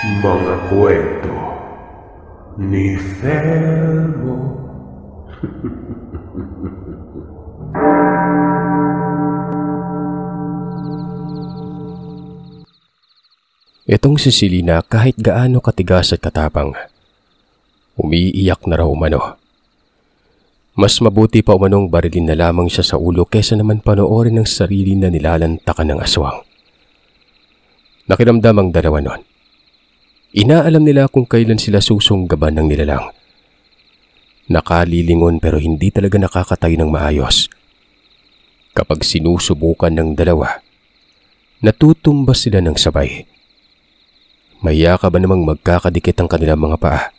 Mga kwento ni Felmo. Itong si Selena kahit gaano katigas at katapang, umiiyak na raw umano. Mas mabuti pa umanong barilin na lamang siya sa ulo kesa naman panoorin ng sarili na nilalantakan ng aswang. Nakiramdam ang dalawa nun. Inaalam nila kung kailan sila susunggaban ng nilalang. Nakalilingon pero hindi talaga nakakatayo ng maayos. Kapag sinusubukan ng dalawa, natutumbas sila ng sabay. Mahiya ka ba namang magkakadikit ang kanilang mga paa?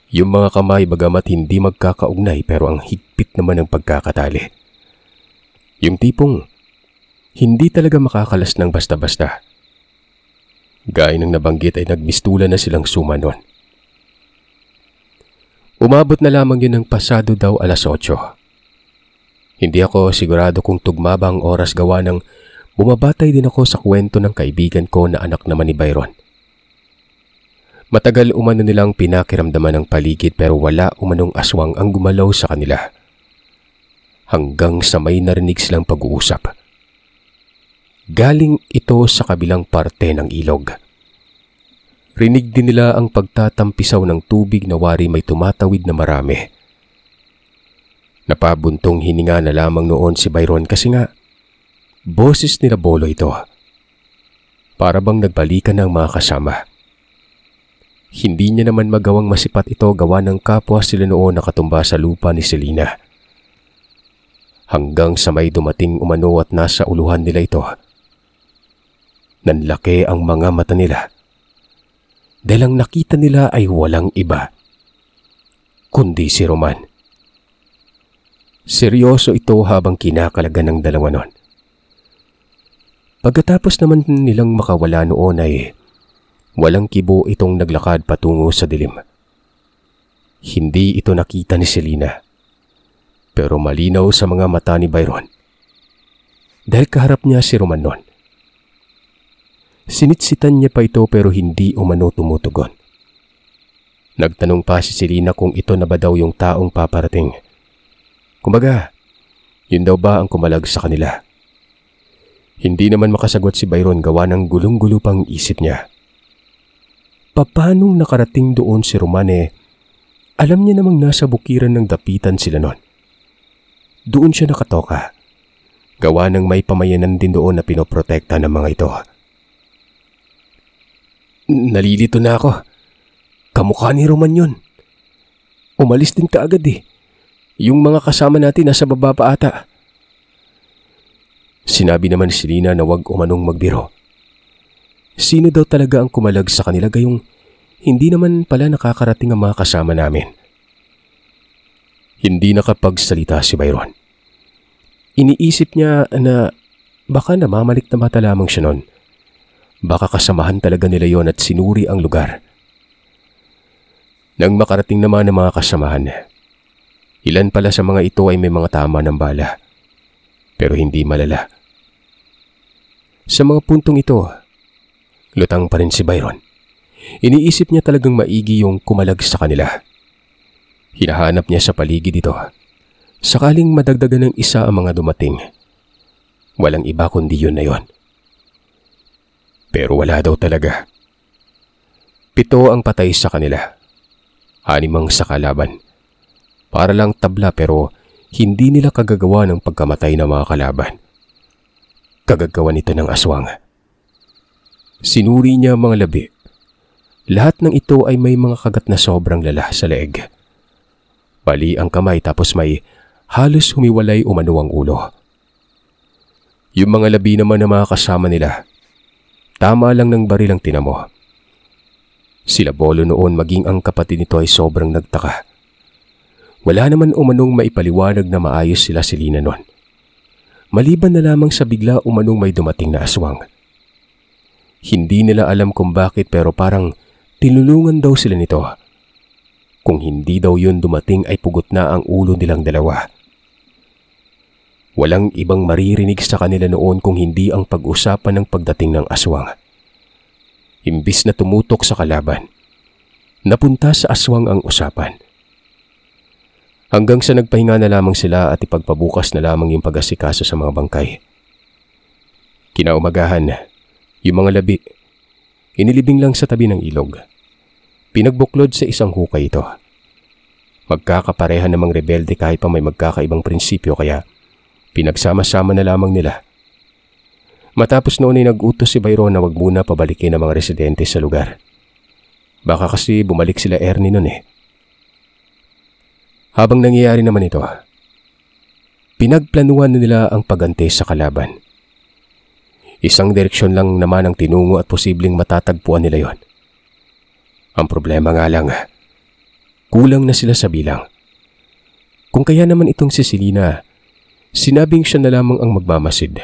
Yung mga kamay bagamat hindi magkakaugnay pero ang higpit naman ng pagkakatali. Yung tipong hindi talaga makakalas ng basta-basta. Gaya ng nabanggit ay nagmistulan na silang sumanon. Umabot na lamang yun ng pasado daw 8:00. Hindi ako sigurado kung tugma ba ang oras gawa ng bumabatay din ako sa kwento ng kaibigan ko na anak naman ni Byron. Matagal umano nilang pinakiramdaman ng paligid pero wala umanong aswang ang gumalaw sa kanila. Hanggang sa may narinig silang pag-uusap. Galing ito sa kabilang parte ng ilog. Rinig din nila ang pagtatampisaw ng tubig na wari may tumatawid na marami. Napabuntong hininga na lamang noon si Byron kasi nga, boses ni Rabolo ito. Para bang nagbalikan ng mga kasama. Hindi niya naman magawang masipat ito gawa ng kapwa sila noon nakatumba sa lupa ni Selena. Hanggang sa may dumating umano at nasa uluhan nila ito. Nanlaki ang mga mata nila. Dahil ang nakita nila ay walang iba, kundi si Roman. Seryoso ito habang kinakalagan ng dalawa nun. Pagkatapos naman nilang makawala noon ay walang kibo itong naglakad patungo sa dilim. Hindi ito nakita ni Selena, pero malinaw sa mga mata ni Byron. Dahil kaharap niya si Roman nun. Sinitsitan niya pa ito pero hindi umano tumutugon. Nagtanong pa si Selena kung ito na ba daw yung taong paparating. Kumbaga, yun daw ba ang kumalag sa kanila? Hindi naman makasagot si Byron gawa ng gulong-gulo pang isip niya. Papanong nakarating doon si Roman alam niya namang nasa bukiran ng dapitan sila nun. Doon siya nakatoka. Gawa ng may pamayanan din doon na pinoprotekta ng mga ito. Nalilito na ako. Kamukha ni Roman yun. Umalis din kaagad Yung mga kasama natin nasa baba pa ata. Sinabi naman ni Selena na wag umanong magbiro. Sino daw talaga ang kumalag sa kanila gayong hindi naman pala nakakarating ang mga kasama namin. Hindi nakapagsalita si Byron. Iniisip niya na baka namamalik na mata lamang siya nun. Baka kasamahan talaga nila yon at sinuri ang lugar. Nang makarating naman ang mga kasamahan, ilan pala sa mga ito ay may mga tama ng bala, pero hindi malala. Sa mga puntong ito, lutang pa rin si Byron. Iniisip niya talagang maigi yung kumalag sa kanila. Hinahanap niya sa paligid ito. Sakaling madagdagan ng isa ang mga dumating. Walang iba kundi yun na yun. Pero wala daw talaga. 7 ang patay sa kanila. 6 ang sa kalaban. Para lang tabla pero hindi nila kagagawa ng pagkamatay ng mga kalaban. Kagagawa nito ng aswang. Sinuri niya ang mga labi. Lahat ng ito ay may mga kagat na sobrang lala sa leeg. Bali ang kamay tapos may halos humiwalay umano ang ulo. Yung mga labi naman ng mga kasama nila, tama lang ng baril ang tinamo. Sila Bolo noon maging ang kapatid nito ay sobrang nagtaka. Wala naman umanong maipaliwanag na maayos sila Selena noon. Maliban na lamang sa bigla umanong may dumating na aswang. Hindi nila alam kung bakit pero parang tinulungan daw sila nito. Kung hindi daw yun dumating ay pugot na ang ulo nilang dalawa. Walang ibang maririnig sa kanila noon kung hindi ang pag-usapan ng pagdating ng aswang. Imbis na tumutok sa kalaban, napunta sa aswang ang usapan. Hanggang sa nagpahinga na lamang sila at ipagpabukas na lamang yung pag-asikaso sa mga bangkay. Kinaumagahan, yung mga labi, inilibing lang sa tabi ng ilog. Pinagbuklod sa isang hukay ito. Magkakapareha namang rebelde kahit pa may magkakaibang prinsipyo kaya pinagsama-sama na lamang nila. Matapos noon ay nag-utos si Byron na wag muna pabalikin ang mga residente sa lugar. Baka kasi bumalik sila Ernie noon eh. Habang nangyayari naman ito, pinagplanuhan na nila ang pagante sa kalaban. Isang direksyon lang naman ang tinungo at posibleng matatagpuan nila yon. Ang problema nga lang, kulang na sila sa bilang. Kung kaya naman itong si Selena, sinabing siya na lamang ang magmamasid.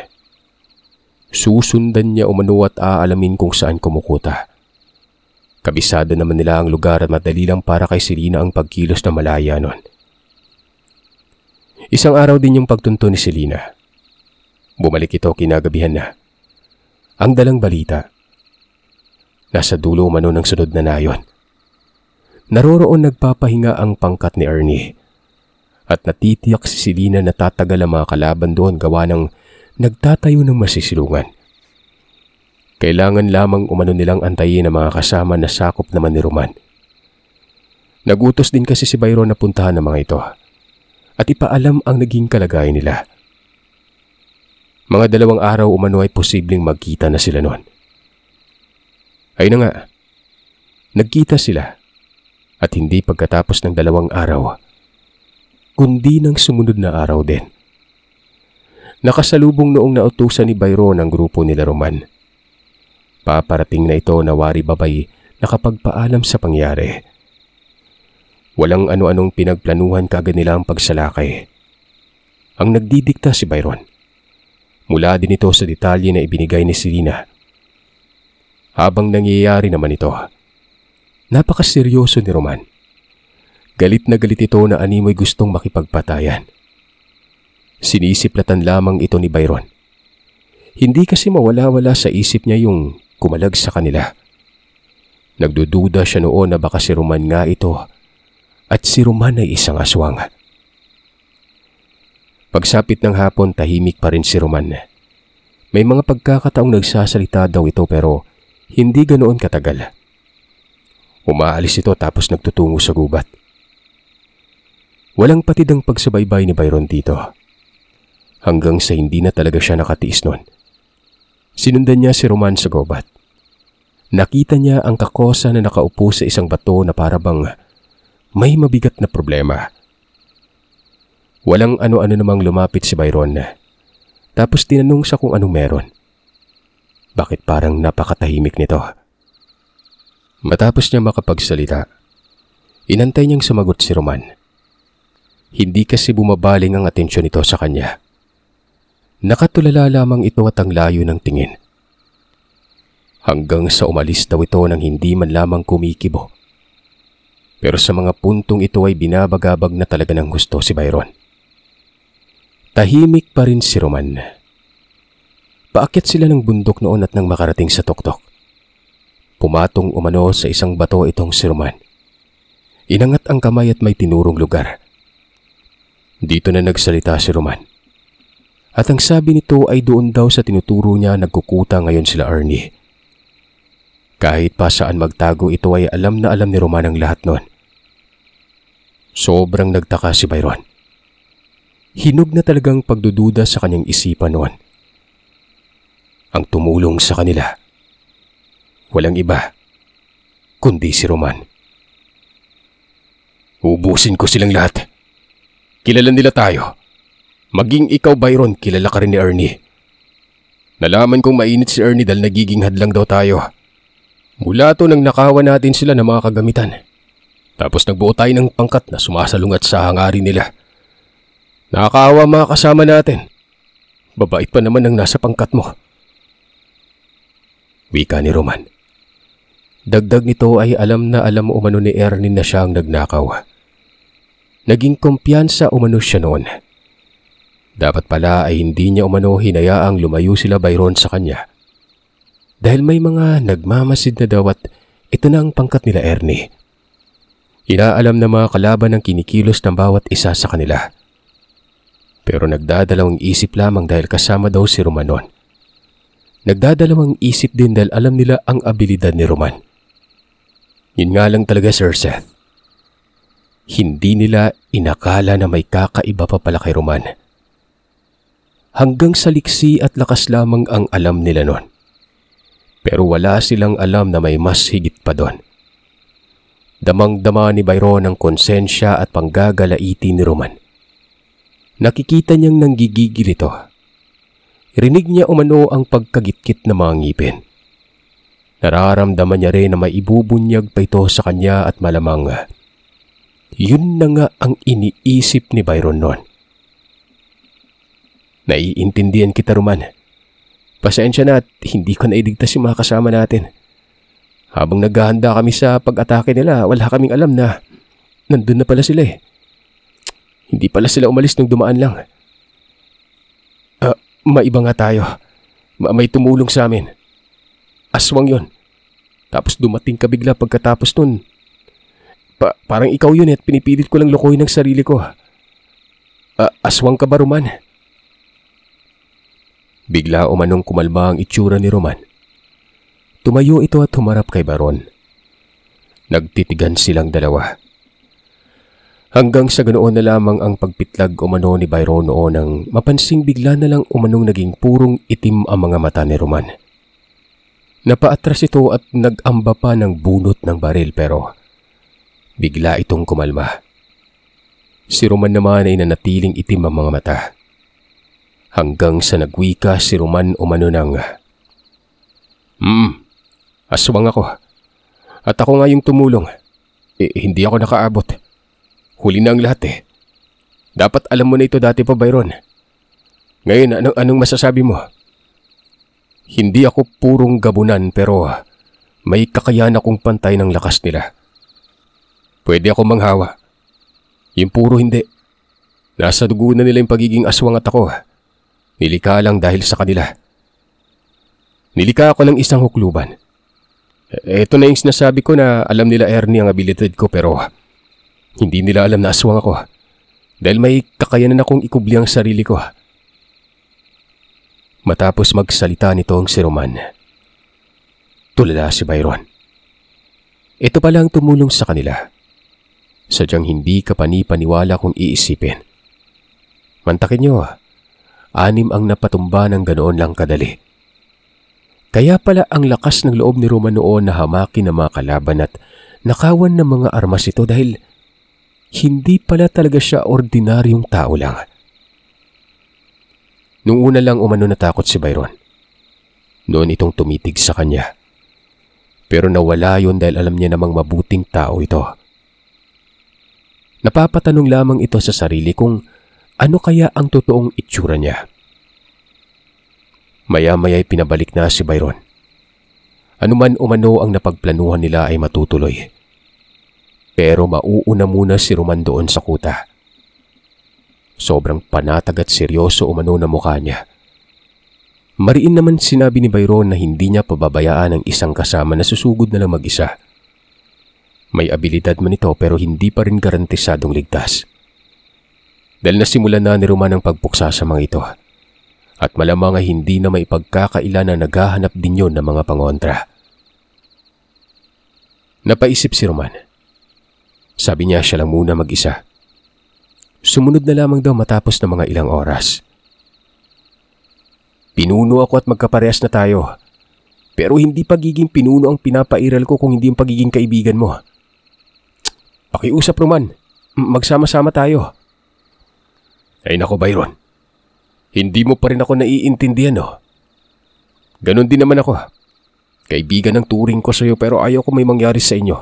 Susundan niya umano at aalamin kung saan kumukuta. Kabisado naman nila ang lugar at madali lang para kay Selena ang pagkilos na malaya nun. Isang araw din yung pagtunto ni Selena. Bumalik ito kinagabihan na. Ang dalang balita. Nasa dulo umano ng sunod na nayon. Naroroon nagpapahinga ang pangkat ni Ernie. At natitiyak si Selena na tatagal ang mga kalaban doon gawa ng nagtatayo ng masisilungan. Kailangan lamang umano nilang antayin ang mga kasama na sakop naman ni Roman. Nagutos din kasi si Byron na puntahan ng mga ito at ipaalam ang naging kalagayan nila. Mga 2 araw umano ay posibleng magkita na sila noon. Ay na nga, nagkita sila at hindi pagkatapos ng 2 araw, kundi ng sumunod na araw din. Nakasalubong noong nautusan ni Byron ang grupo nila Roman. Paparating na ito na wari babay nakapagpaalam sa pangyari. Walang ano-anong pinagplanuhan kagad nila ang pagsalakay. Ang nagdidikta si Byron. Mula din ito sa detalye na ibinigay ni Selena. Habang nangyayari naman ito, napakaseryoso ni Roman. Galit na galit ito na animoy gustong makipagpatayan. Sinisiplatan lamang ito ni Byron. Hindi kasi mawala-wala sa isip niya yung kumalag sa kanila. Nagdududa siya noon na baka si Roman nga ito at si Roman ay isang aswang. Pagsapit ng hapon, tahimik pa rin si Roman. May mga pagkakataong nagsasalita daw ito pero hindi ganoon katagal. Umaalis ito tapos nagtutungo sa gubat. Walang patid ang pagsubaybay ni Byron dito. Hanggang sa hindi na talaga siya nakatiis nun. Sinundan niya si Roman sa gubat. Nakita niya ang kakosa na nakaupo sa isang bato na parabang may mabigat na problema. Walang ano-ano namang lumapit si Byron. Tapos tinanong siya kung anong meron. Bakit parang napakatahimik nito? Matapos niya makapagsalita, inantay niyang sumagot si Roman. Hindi kasi bumabaling ang atensyon nito sa kanya. Nakatulala lamang ito at ang layo ng tingin. Hanggang sa umalis daw ito nang hindi man lamang kumikibo. Pero sa mga puntong ito ay binabagabag na talaga ng gusto si Byron. Tahimik pa rin si Roman. Paakyat sila ng bundok noon at nang makarating sa tuktok. Pumatong umano sa isang bato itong si Roman. Inangat ang kamay at may tinurong lugar. Dito na nagsalita si Roman. At ang sabi nito ay doon daw sa tinuturo niya nagkukuta ngayon sila Ernie. Kahit pa saan magtago ito ay alam na alam ni Roman ang lahat noon. Sobrang nagtaka si Byron. Hinog na talagang pagdududa sa kanyang isipan noon. Ang tumulong sa kanila, walang iba, kundi si Roman. Ubusin ko silang lahat. Kilala nila tayo. Maging ikaw, Byron, kilala ka rin ni Ernie. Nalaman kong mainit si Ernie dahil nagiging hadlang daw tayo. Mula to nang nakawan natin sila ng mga kagamitan. Tapos nagbuo tayo ng pangkat na sumasalungat sa hangarin nila. Nakakaawa mga kasama natin. Babait pa naman ang nasa pangkat mo. Wika ni Roman. Dagdag nito ay alam na alam umano ni Ernie na siya ang nagnakaw. Naging kumpiyansa umano siya noon. Dapat pala ay hindi niya umano hinayaang lumayo sila Byron sa kanya. dahil may mga nagmamasid na daw at ito na ang pangkat nila Ernie. Inaalam na mga kalaban ang kinikilos ng bawat isa sa kanila. Pero nagdadalawang isip lamang dahil kasama daw si Roman noon. Nagdadalawang isip din dahil alam nila ang abilidad ni Roman. Yun nga lang talaga, Sir Seth. Hindi nila inakala na may kakaiba pa pala kay Roman. Hanggang sa liksi at lakas lamang ang alam nila noon. Pero wala silang alam na may mas higit pa doon. Damang-dama ni Byron ang konsensya at panggagalaiti ni Roman. Nakikita niyang nanggigigil ito. Rinig niya umano ang pagkagitkit ng mga ngipin. Nararamdaman niya rin na may ibubunyag pa ito sa kanya at malamang yun na nga ang iniisip ni Byron noon. Naiintindihan kita, Roman. Pasensya na at hindi ko nailigtas yung mga kasama natin. Habang naghahanda kami sa pag-atake nila, wala kaming alam na nandun na pala sila eh. Hindi pala sila umalis nung dumaan lang. Maiba nga tayo. May tumulong sa amin. Aswang yon. Tapos dumating ka bigla pagkatapos nun. Parang ikaw yun at pinipilit ko lang lokohin ang sarili ko. Aswang ka ba, Roman? Bigla umanong kumalma ang itsura ni Roman. Tumayo ito at humarap kay Baron. Nagtitigan silang dalawa. Hanggang sa ganoon na lamang ang pagpitlag umano ni Byron noon nang mapansing bigla na lang umanong naging purong itim ang mga mata ni Roman. Napaatras ito at nag-amba pa ng bunot ng baril pero bigla itong kumalma. Si Roman naman ay nanatiling itim ang mga mata. Hanggang sa nagwika si Roman umano ng, aswang ako. At ako nga yung tumulong. Hindi ako nakaabot. Huli na ang lahat eh. Dapat alam mo na ito dati pa, Byron. Ngayon, anong masasabi mo? Hindi ako purong gabunan pero may kakayahan akong pantay ng lakas nila. Pwede ako manghawa. Yung puro hindi. Nasa dugo na nila yung pagiging aswang at ako. Nilika lang dahil sa kanila. Nilika ako ng isang hukluban. Ito na yung sinasabi ko na alam nila Ernie ang abilidad ko pero hindi nila alam na aswang ako. Dahil may kakayanan akong ikubli ang sarili ko. Matapos magsalita nitong si Roman, tulala si Byron. Ito pala ang tumulong sa kanila. Sadyang hindi ka panipaniwala kung iisipin. Mantakin niyo, 6 ang napatumba ng ganoon lang kadali. Kaya pala ang lakas ng loob ni Roman noon na hamakin ng mga kalaban at nakawan ng mga armas ito dahil hindi pala talaga siya ordinaryong tao lang. Nung una lang umano natakot si Byron. Noon itong tumitig sa kanya. Pero nawala yon dahil alam niya namang mabuting tao ito. Napapatanong lamang ito sa sarili kung ano kaya ang totoong itsura niya. Maya-maya'y pinabalik na si Byron. Anuman umano ang napagplanuhan nila ay matutuloy. Pero mauuna muna si Roman doon sa kuta. Sobrang panatag at seryoso umano na mukha niya. Mariin naman sinabi ni Byron na hindi niya pababayaan ang isang kasama na susugod na lang mag-isa. May abilidad man ito pero hindi pa rin garantisadong ligtas. Dahil nasimulan na ni Roman ang pagpuksa sa mga ito. At malamang ay hindi na may pagkakaila na naghahanap din yon ng mga pangontra. Napaisip si Roman. Sabi niya siya lang muna mag-isa. Sumunod na lamang daw matapos ng mga ilang oras. Pinuno ako at magkaparehas na tayo. Pero hindi pagiging pinuno ang pinapairal ko kung hindi yung pagiging kaibigan mo. Pakiusap, Roman. Magsama-sama tayo. Ay nako, Byron. Hindi mo pa rin ako naiintindihan, no? Ganon din naman ako. Kaibigan ang turing ko sa iyo pero ayaw ko may mangyari sa inyo.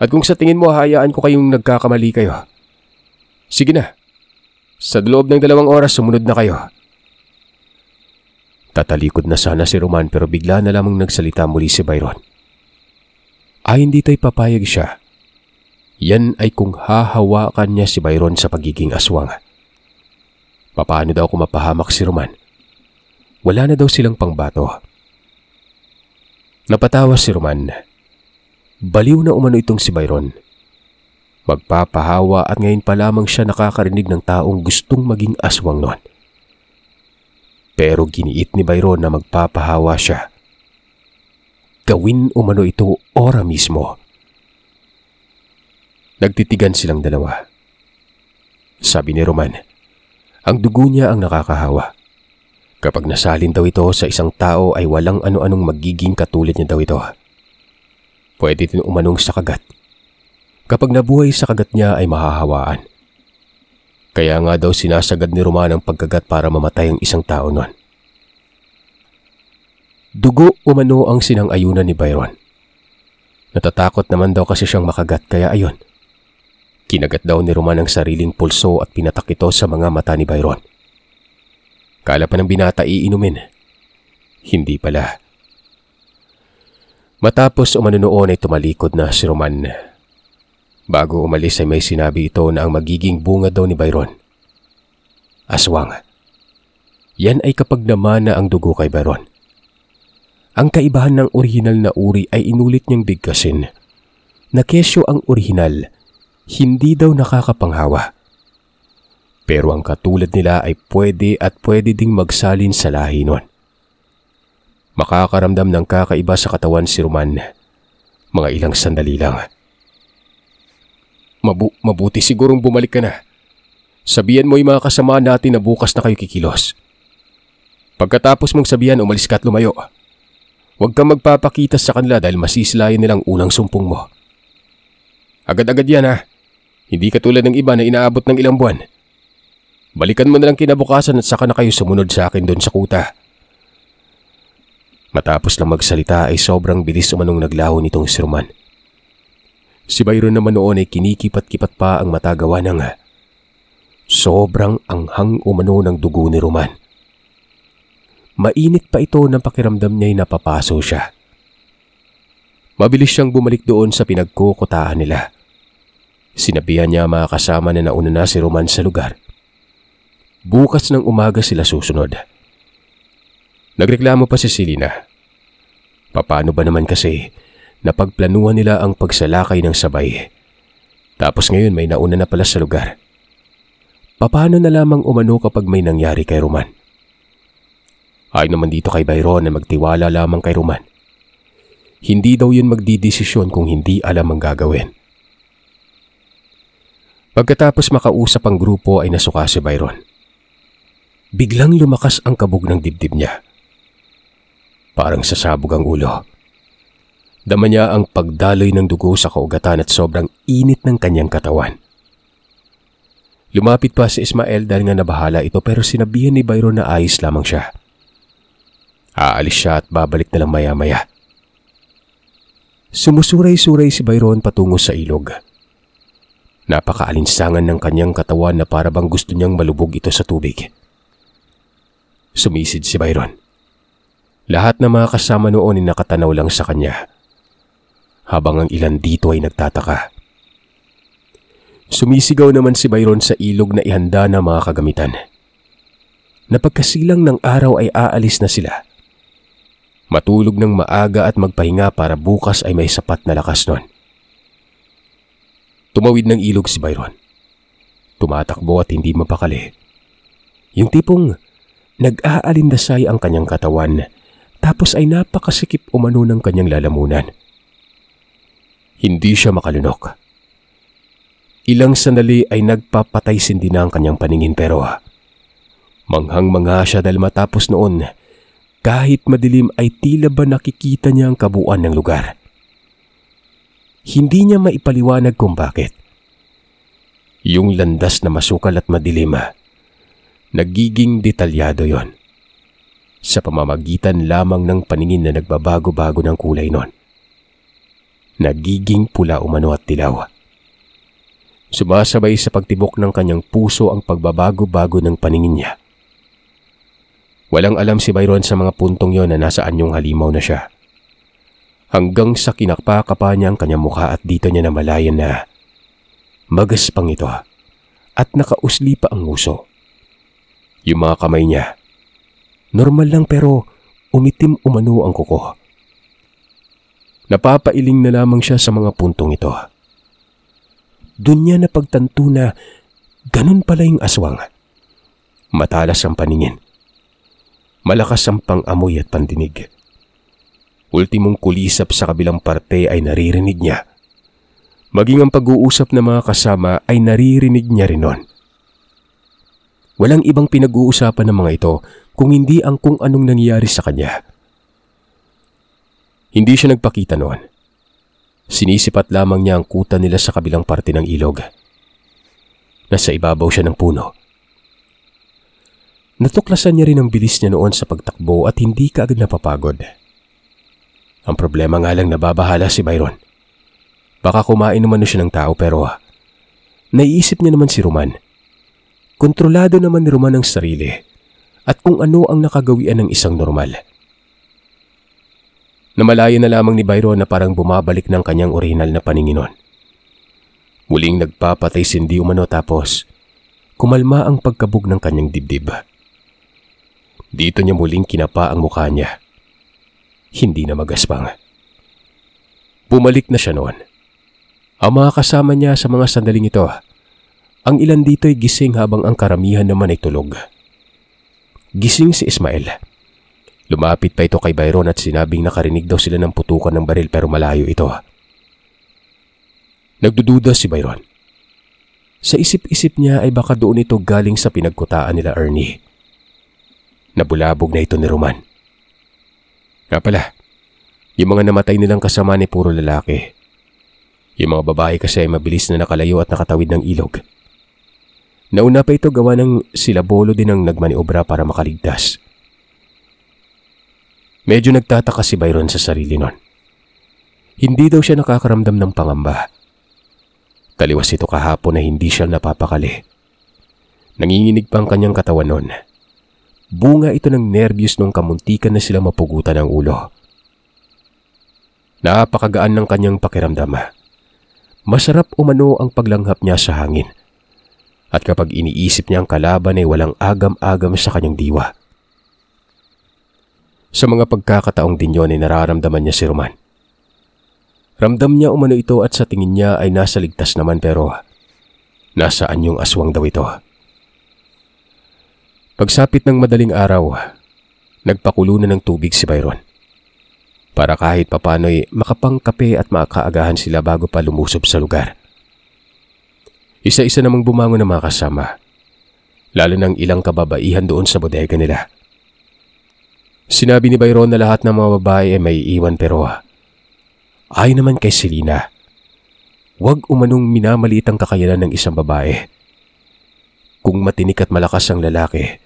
At kung sa tingin mo hayaan ko kayong nagkakamali kayo. Sige na. Sa loob ng 2 oras sumunod na kayo. Tatalikod na sana si Roman pero bigla na lamang nagsalita muli si Byron. Hindi tayo papayag siya. Yan ay kung hahawakan niya si Byron sa pagiging aswang. Papaano daw kung mapahamak si Roman? Wala na daw silang pangbato. Napatawa si Roman. Baliw na umano itong si Byron. Magpapahawa at ngayon pa lamang siya nakakarinig ng taong gustong maging aswang noon. Pero giniit ni Byron na magpapahawa siya. Gawin umano ito ora mismo. Nagtitigan silang dalawa. Sabi ni Roman, ang dugo niya ang nakakahawa. Kapag nasalin daw ito sa isang tao ay walang ano-anong magiging katulad niya daw ito. Pwede din umanong sa kagat. Kapag nabuhay sa kagat niya ay mahahawaan. Kaya nga daw sinasagad ni Roman ang pagkagat para mamatay ang isang tao noon. Dugo umano ang sinang-ayunan ni Byron. Natatakot naman daw kasi siyang makagat kaya ayon. Kinagat daw ni Roman ang sariling pulso at pinatak ito sa mga mata ni Byron. Kala pa ng binata iinumin. Hindi pala. Matapos umano noon ay tumalikod na si Roman. Bago umalis ay may sinabi ito na ang magiging bunga daw ni Byron. Aswang. Yan ay kapag namana ang dugo kay Byron. Ang kaibahan ng orihinal na uri ay inulit niyang bigkasin na kesyo ang orihinal, hindi daw nakakapanghawa. Pero ang katulad nila ay pwede at pwede ding magsalin sa lahi nun. Makakaramdam ng kakaiba sa katawan si Roman. Mga ilang sandali lang. Mabuti sigurong bumalik ka na. Sabihan mo yung mga kasama natin na bukas na kayo kikilos. Pagkatapos mong sabihan, umalis ka at lumayo. Huwag kang magpapakita sa kanila dahil masislayan nilang unang sumpong mo. Agad-agad yan ha. Hindi katulad ng iba na inaabot ng ilang buwan. Balikan mo na lang kinabukasan at saka na kayo sumunod sa akin doon sa kuta. Matapos lang magsalita ay sobrang bilis umanong naglaho nitong si Roman. Si Byron naman noon ay kinikipat-kipat pa ang matagawa ng sobrang anghang umano ng dugo ni Roman. Mainit pa ito nang pakiramdam niya'y napapaso siya. Mabilis siyang bumalik doon sa pinagkukutaan nila. Sinabihan niya mga kasama na nauna na si Roman sa lugar. Bukas ng umaga sila susunod. Nagreklamo pa si Selena. Paano ba naman kasi napagplanuhan nila ang pagsalakay ng sabay. Tapos ngayon may nauna na pala sa lugar. Paano na lamang umano kapag may nangyari kay Roman? Ay naman dito kay Byron na magtiwala lamang kay Roman. Hindi daw yun magdidesisyon kung hindi alam ang gagawin. Pagkatapos makausap ang grupo ay nasuka si Byron. Biglang lumakas ang kabog ng dibdib niya. Parang sasabog ang ulo. Dama niya ang pagdaloy ng dugo sa kaugatan at sobrang init ng kanyang katawan. Lumapit pa si Ismael dahil nga nabahala ito pero sinabihan ni Byron na ayos lamang siya. Aalis siya at babalik na lang maya-maya. Sumusuray-suray si Byron patungo sa ilog. Napakaalinsangan ng kanyang katawan na para bang gusto niyang malubog ito sa tubig. Sumisid si Byron. Lahat ng mga kasama noon ay nakatanaw lang sa kanya. Habang ang ilan dito ay nagtataka. Sumisigaw naman si Byron sa ilog na ihanda na mga kagamitan. Napagkasilang ng araw ay aalis na sila. Matulog ng maaga at magpahinga para bukas ay may sapat na lakas nun. Tumawid ng ilog si Byron. Tumatakbo at hindi mapakali. Yung tipong nag-aalindasay ang kanyang katawan tapos ay napakasikip umano ng kanyang lalamunan. Hindi siya makalunok. Ilang sandali ay nagpapatay-sindi na ang kanyang paningin pero manghang-mangha siya dahil matapos noon kahit madilim ay tila ba nakikita niya ang kabuuan ng lugar. Hindi niya maipaliwanag kung bakit. Yung landas na masukal at madilim, nagiging detalyado yon. Sa pamamagitan lamang ng paningin na nagbabago-bago ng kulay nun. Nagiging pula umano at dilaw. Sumasabay sa pagtibok ng kanyang puso ang pagbabago-bago ng paningin niya. Walang alam si Byron sa mga puntong yon na nasa anyong halimaw na siya. Hanggang sa kinakpakapa niya ang kanyang mukha at dito niya namalayan na magaspang ito at nakausli pa ang nguso. Yung mga kamay niya, normal lang pero umitim umano ang kuko. Napapailing na lamang siya sa mga puntong ito. Doon niya napagtanto na ganun pala yung aswang. Matalas ang paningin. Malakas ang pang-amoy at pandinig. Ultimong kulisap sa kabilang parte ay naririnig niya. Maging ang pag-uusap ng mga kasama ay naririnig niya rin nun. Walang ibang pinag-uusapan ng mga ito kung hindi ang kung anong nangyayari sa kanya. Hindi siya nagpakita noon. Sinisipat lamang niya ang kuta nila sa kabilang parte ng ilog. Nasa ibabaw siya ng puno. Natuklasan niya rin ang bilis niya noon sa pagtakbo at hindi kaagad napapagod. Ang problema nga lang nababahala si Byron. Baka kumain naman siya ng tao pero naiisip niya naman si Roman. Kontrolado naman ni Roman ang sarili at kung ano ang nakagawian ng isang normal. Namalaya na lamang ni Byron na parang bumabalik ng kanyang orihinal na paninginon. Muling nagpapatay sindi umano tapos kumalma ang pagkabog ng kanyang dibdib. Dito niya muling kinapa ang mukha niya. Hindi na magaspang. Bumalik na siya noon. Ang mga kasama niya sa mga sandaling ito, ang ilan dito ay gising habang ang karamihan naman ay tulog. Gising si Ismael. Lumapit pa ito kay Byron at sinabing nakarinig daw sila ng putukan ng baril pero malayo ito. Nagdududa si Byron. Sa isip-isip niya ay baka doon ito galing sa pinagkutaan nila Ernie. Nabulabog na ito ni Roman. Nga pala, yung mga namatay nilang kasama ni puro lalaki. Yung mga babae kasi ay mabilis na nakalayo at nakatawid ng ilog. Nauna pa ito gawa ng sila Bolo din ang nagmaniobra para makaligtas. Medyo nagtataka si Byron sa sarili nun. Hindi daw siya nakakaramdam ng pangamba. Taliwas ito kahapon na hindi siya napapakali. Nanginginig pa ang kanyang katawan nun. Bunga ito ng nervyos nung kamuntikan na sila mapugutan ng ulo. Napakagaan ng kanyang pakiramdam. Masarap umano ang paglanghap niya sa hangin. At kapag iniisip niya ang kalaban ay walang agam-agam sa kanyang diwa. Sa mga pagkakataong din yun ay nararamdaman niya si Roman. Ramdam niya umano ito at sa tingin niya ay nasa ligtas naman pero nasaan yung aswang daw ito? Pagsapit ng madaling araw, nagpakulo na ng tubig si Byron. Para kahit papano'y makapangkape at makaagahan sila bago pa lumusob sa lugar. Isa-isa namang bumangon ng mga kasama, lalo ng ilang kababaihan doon sa bodega nila. Sinabi ni Byron na lahat ng mga babae ay may iwan pero ayon naman kay Selena, huwag umanong minamaliit ang kakayanan ng isang babae. Kung matinik at malakas ang lalaki,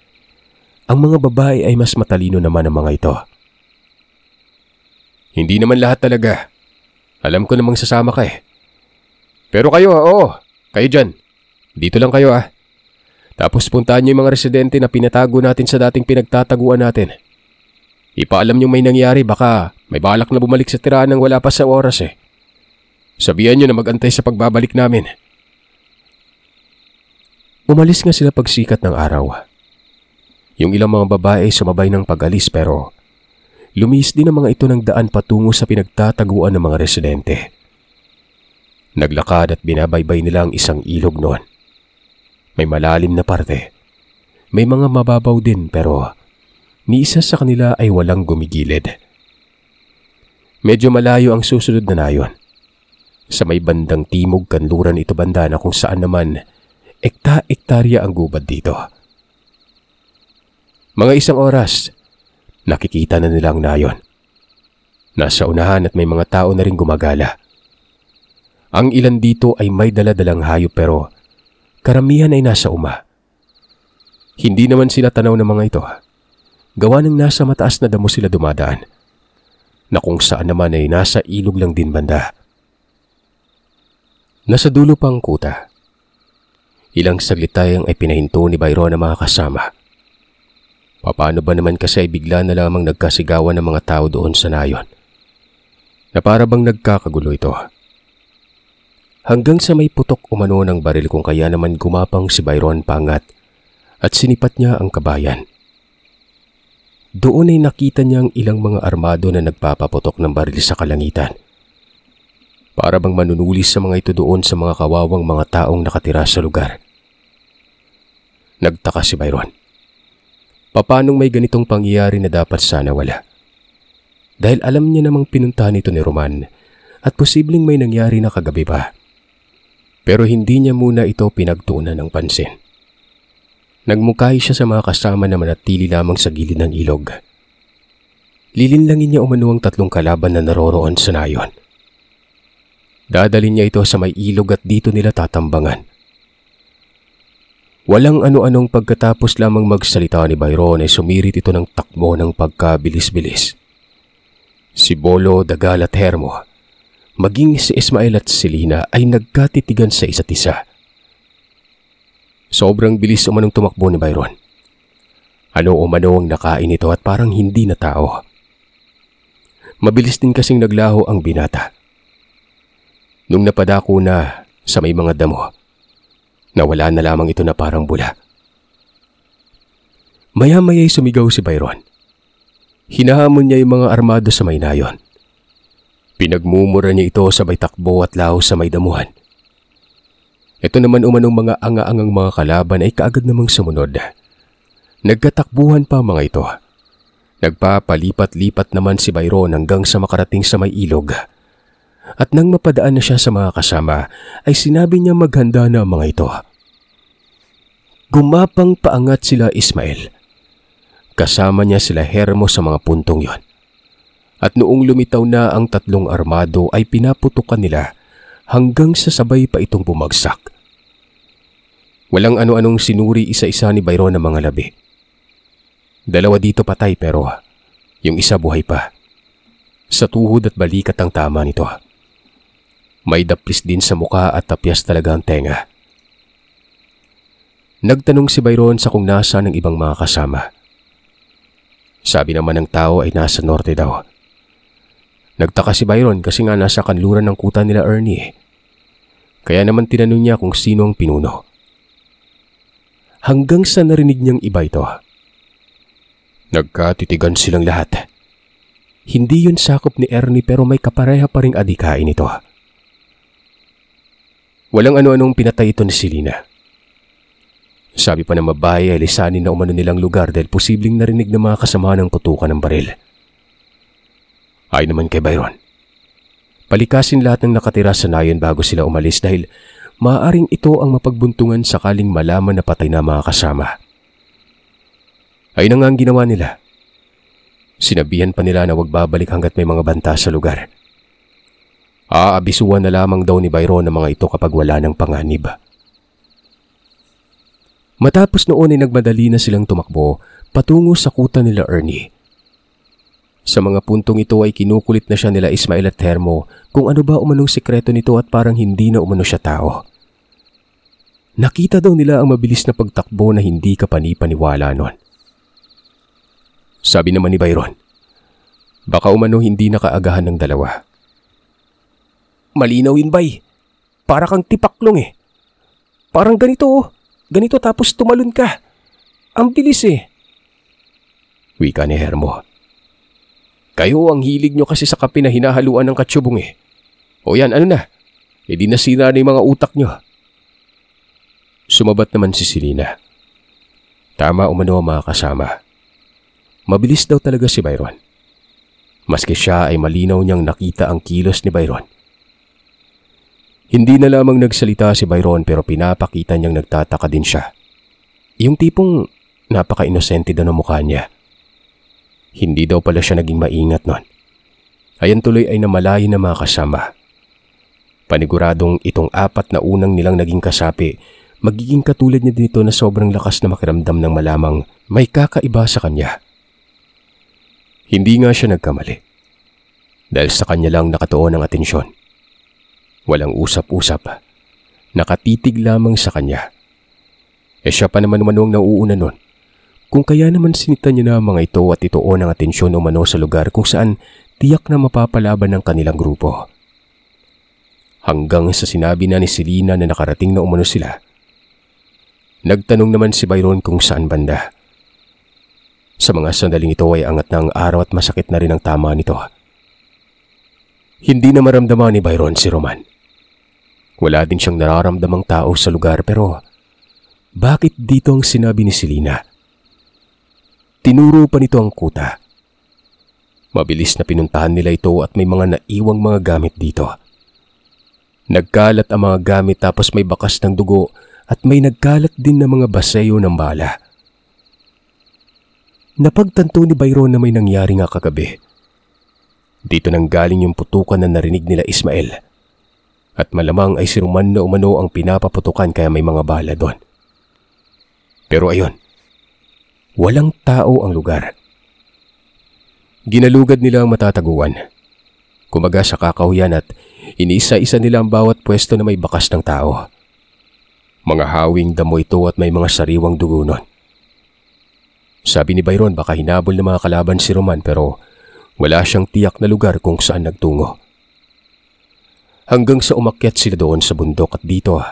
ang mga babae ay mas matalino naman ang mga ito. Hindi naman lahat talaga. Alam ko namang sasama ka eh. Pero kayo oo, kayo dyan. Dito lang kayo Tapos puntahan niyo yung mga residente na pinatago natin sa dating pinagtataguan natin. Ipaalam niyo may nangyari, baka may balak na bumalik sa tirahan ng wala pa sa oras eh. Sabihan niyo na mag-antay sa pagbabalik namin. Umalis nga sila pagsikat ng araw. Yung ilang mga babae sumabay ng pag-alis pero lumihis din ang mga ito ng daan patungo sa pinagtataguan ng mga residente. Naglakad at binabaybay nila ang isang ilog noon. May malalim na parte. May mga mababaw din pero ni isa sa kanila ay walang gumigilid. Medyo malayo ang susunod na nayon. Sa may bandang timog kanluran ito banda na kung saan naman ekta-ektarya ang gubad dito. Mga isang oras, nakikita na nila ang nayon. Nasa unahan at may mga tao na rin gumagala. Ang ilan dito ay may daladalang hayop pero karamihan ay nasa uma. Hindi naman sila tanaw ng mga ito. Gawa ng nasa mataas na damo sila dumadaan, na kung saan naman ay nasa ilog lang din banda. Nasa dulo pa ang kuta. Ilang saglit tayang ay pinahinto ni Byron ang mga kasama. Paano ba naman kasi ay bigla na lamang nagkasigawan ng mga tao doon sa nayon, na para bang nagkakagulo ito. Hanggang sa may putok umano ng baril kung kaya naman gumapang si Byron pangat at sinipat niya ang kabayan. Doon ay nakita niyang ilang mga armado na nagpapaputok ng baril sa kalangitan Para bang manunulis sa mga ito doon sa mga kawawang mga taong nakatira sa lugar. Nagtaka si Byron. Papanong may ganitong pangyayari na dapat sana wala? Dahil alam niya namang pinuntahan ito ni Roman at posibleng may nangyari na kagabi pa. Pero hindi niya muna ito pinagtuunan ng pansin. Nagmungkahi siya sa mga kasama na manatili lamang sa gilid ng ilog. Lilinlangin niya umano ang 3 kalaban na naroroon sa nayon. Dadalhin niya ito sa may ilog at dito nila tatambangan. Walang ano-anong pagkatapos lamang magsalita ni Byron ay sumirit ito ng takbo ng pagkabilis-bilis. Si Bolo, Dagal at Hermo, maging si Ismael at Selina ay nagkatitigan sa isa't isa. Sobrang bilis umanong tumakbo ni Byron. Ano umano ang nakain ito at parang hindi na tao. Mabilis din kasing naglaho ang binata. Nung napadako na sa may mga damo, nawala na lamang ito na parang bula. Maya-maya'y sumigaw si Byron. Hinahamon niya yung mga armado sa may nayon. Pinagmumura niya ito sabay takbo at laho sa may damuhan. Ito naman umanong mga anga-angang mga kalaban ay kaagad namang sumunod. Nagkatakbuhan pa mga ito. Nagpapalipat-lipat naman si Byron hanggang sa makarating sa may ilog. At nang mapadaan na siya sa mga kasama, ay sinabi niya maghanda na ang mga ito. Gumapang paangat sila Ismael. Kasama niya sila Hermo sa mga puntong yon. At noong lumitaw na ang 3 armado ay pinaputukan nila hanggang sa sabay pa itong bumagsak. Walang ano-anong sinuri isa-isa ni Byron ng mga labi. 2 dito patay pero yung isa buhay pa. Sa tuhod at balikat ang tama nito. May daplis din sa muka at tapyas talaga ang tenga. Nagtanong si Byron sa kung nasa ng ibang mga kasama. Sabi naman ng tao ay nasa norte daw. Nagtaka si Byron kasi nga nasa kanluran ng kuta nila Ernie. Kaya naman tinanong niya kung sino ang pinuno. Hanggang sa narinig niyang iba ito. Nagkatitigan silang lahat. Hindi yun sakop ni Ernie pero may kapareha pa ring adikain ito. Walang ano-anong pinatay ito ni Selina. Sabi pa ng babae ay lisanin na umano nilang lugar dahil posibleng narinig ng mga kasama ng putukan ng baril. Ay naman kay Byron. Palikasin lahat ng nakatira sa nayon bago sila umalis dahil maaaring ito ang mapagbuntungan sakaling malaman na patay na mga kasama. Ay na nga ang ginawa nila. Sinabihan pa nila na huwag babalik hanggat may mga banta sa lugar. Aabisuhan na lamang daw ni Byron ng mga ito kapag wala ng panganib. Matapos noon ay nagmadali na silang tumakbo patungo sa kuta nila Ernie. Sa mga puntong ito ay kinukulit na siya nila Ismael at Hermo kung ano ba umanong sikreto nito at parang hindi na umano siya tao. Nakita daw nila ang mabilis na pagtakbo na hindi kapani-paniwala nun. Sabi naman ni Byron, baka umano hindi nakaagahan ng dalawa. Malinaw yun, Bay. Para kang tipaklong eh. Parang ganito oh. Ganito tapos tumalon ka. Ang bilis eh. Wika ni Hermo. Kayo ang hilig nyo kasi sa kape na hinahaluan ng katsubong eh. O yan, ano na? E di nasira na yung mga utak nyo. Sumabat naman si Selina. Tama umano ang mga kasama. Mabilis daw talaga si Byron. Maski siya ay malinaw niyang nakita ang kilos ni Byron. Hindi na lamang nagsalita si Byron pero pinapakita niyang nagtataka din siya. Yung tipong napaka-inosente daw ng mukha niya. Hindi daw pala siya naging maingat nun. Ayan tuloy ay namalayan ng mga kasama. Paniguradong itong 4 na unang nilang naging kasapi, magiging katulad niya dito na sobrang lakas na makiramdam ng malamang may kakaiba sa kanya. Hindi nga siya nagkamali. Dahil sa kanya lang nakatuon ang atensyon. Walang usap-usap. Nakatitig lamang sa kanya. E siya pa naman umanong nauuna nun. Kung kaya naman sinita niya na mga ito at ituon ang atensyon umano sa lugar kung saan tiyak na mapapalaban ng kanilang grupo. Hanggang sa sinabi na ni Selina na nakarating na umano sila. Nagtanong naman si Byron kung saan banda. Sa mga sandaling ito ay angat na ang araw at masakit na rin ang tama nito. Hindi na maramdaman ni Byron si Roman. Wala din siyang nararamdamang tao sa lugar pero bakit dito ang sinabi ni Selena? Tinuro pa nito ang kuta. Mabilis na pinuntahan nila ito at may mga naiwang mga gamit dito. Nagkalat ang mga gamit tapos may bakas ng dugo at may nagkalat din na mga baseyo ng bala. Napagtanto ni Byron na may nangyari nga kagabi. Dito nang galing yung putukan na narinig nila Ismael. At malamang ay si Roman na umano ang pinapaputukan kaya may mga bala doon. Pero ayun, walang tao ang lugar. Ginalugad nila ang matataguan. Kumaga sa kakahuyan at iniisa-isa nila ang bawat pwesto na may bakas ng tao. Mga hawing damo ito at may mga sariwang dugo nun. Sabi ni Byron baka hinabol ng mga kalaban si Roman pero wala siyang tiyak na lugar kung saan nagtungo. Hanggang sa umakyat sila doon sa bundok at dito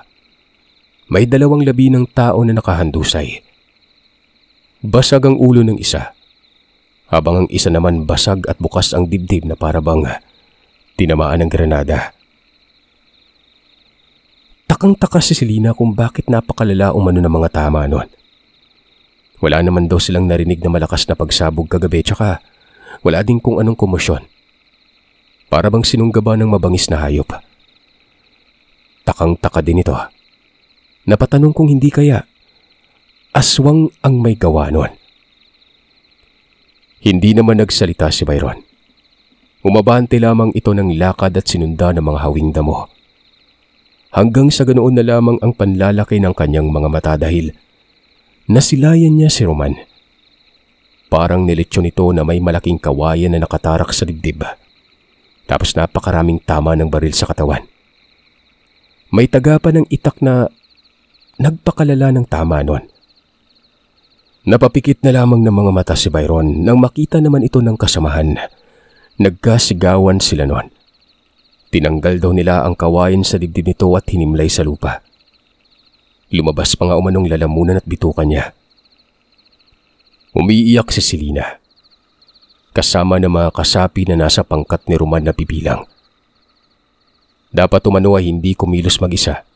may 2 labi ng tao na nakahandusay. Basag ang ulo ng isa, habang ang isa naman basag at bukas ang dibdib na para bang tinamaan ng granada. Takang-taka si Selena kung bakit napakalala umano ng mga tama nun. Wala naman daw silang narinig na malakas na pagsabog kagabi tsaka wala din kung anong komosyon. Para bang sinunggaba ng mabangis na hayop. Takang-taka din ito. Napatanong kung hindi kaya aswang ang may gawa nun. Hindi naman nagsalita si Byron. Umabante lamang ito ng lakad at sinunda ng mga hawing damo. Hanggang sa ganoon na lamang ang panlalaki ng kanyang mga mata dahil nasilayan niya si Roman. Parang nilitsyon ito na may malaking kawayan na nakatarak sa dibdib. Tapos napakaraming tama ng baril sa katawan. May taga pa ng itak na nagpakalala ng tama nun. Napapikit na lamang ng mga mata si Byron nang makita naman ito ng kasamahan. Nagkasigawan sila nun. Tinanggal daw nila ang kawayan sa dibdib nito at hinimlay sa lupa. Lumabas pa nga umanong lalamunan at bitukan niya. Umiiyak si Selena. Kasama ng mga kasapi na nasa pangkat ni Roman na pipilang. Dapat umano ay hindi kumilos mag-isa.